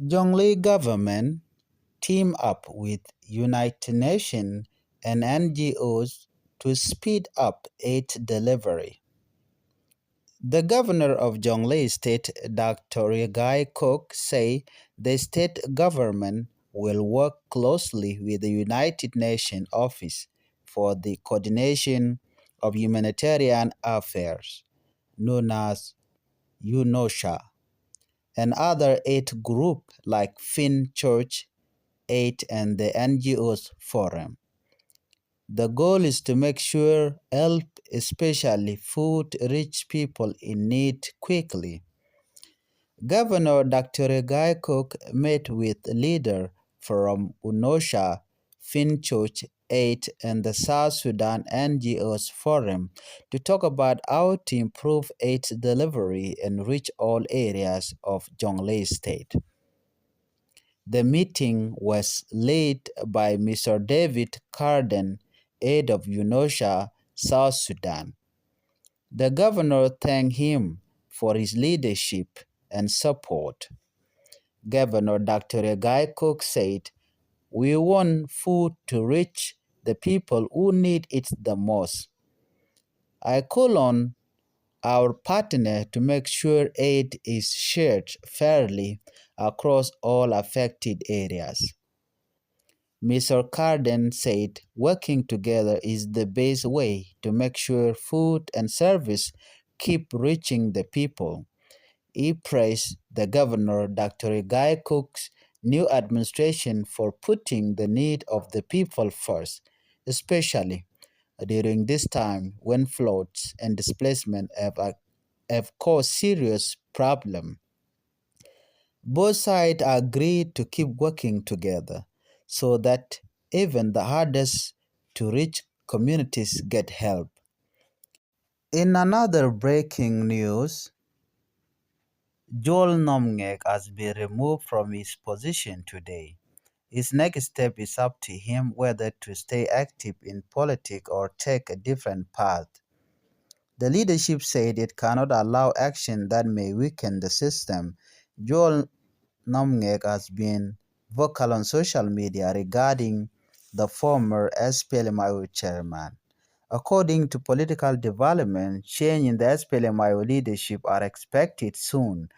Jonglei government team up with United Nations and NGOs to speed up aid delivery. The governor of Jonglei State, Dr. Yagai Kok, say the state government will work closely with the United Nations Office for the Coordination of Humanitarian Affairs, known as UNOSHA, and other aid groups like Church Aid and the NGOs Forum. The goal is to make sure help, especially food, reach people in need quickly. Governor Dr. Regai Cook met with leaders from UNOSHA, Finchurch Aid, and the South Sudan NGOs Forum to talk about how to improve aid delivery and reach all areas of Jonglei State. The meeting was led by Mr. David Carden, head of UNOSHA, South Sudan. The governor thanked him for his leadership and support. Governor Dr. Regai Cook said, "We want food to reach the people who need it the most. I call on our partner to make sure aid is shared fairly across all affected areas." Mr. Carden said working together is the best way to make sure food and service keep reaching the people. He praised the governor, Dr. Guy Cook's new administration for putting the need of the people first, especially during this time when floods and displacement have caused serious problems. Both sides agreed to keep working together so that even the hardest to reach communities get help. In another breaking news, Juol has been removed from his position today. His next step is up to him whether to stay active in politics or take a different path. The leadership said it cannot allow action that may weaken the system. Juol Nhomngek has been vocal on social media regarding the former SPLM-IO chairman. According to political development, change in the SPLM-IO leadership are expected soon.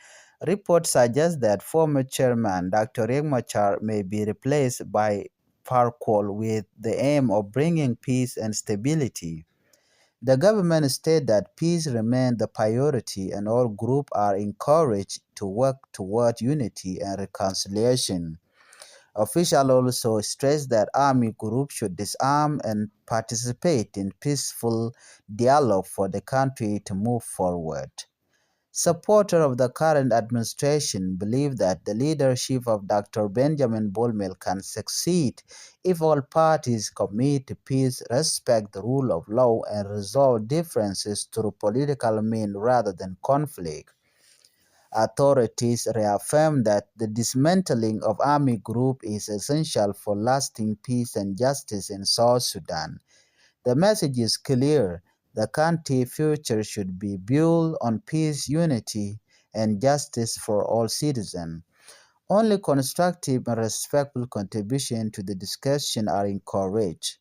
Reports suggest that former chairman Dr. Riek Machar may be replaced by Farquhar with the aim of bringing peace and stability. The government stated that peace remains the priority and all groups are encouraged to work toward unity and reconciliation. Officials also stressed that army groups should disarm and participate in peaceful dialogue for the country to move forward. Supporters of the current administration believe that the leadership of Dr. Benjamin Bolmel can succeed if all parties commit to peace, respect the rule of law, and resolve differences through political means rather than conflict. Authorities reaffirm that the dismantling of army groups is essential for lasting peace and justice in South Sudan. The message is clear. The country's future should be built on peace, unity, and justice for all citizens. Only constructive and respectful contributions to the discussion are encouraged.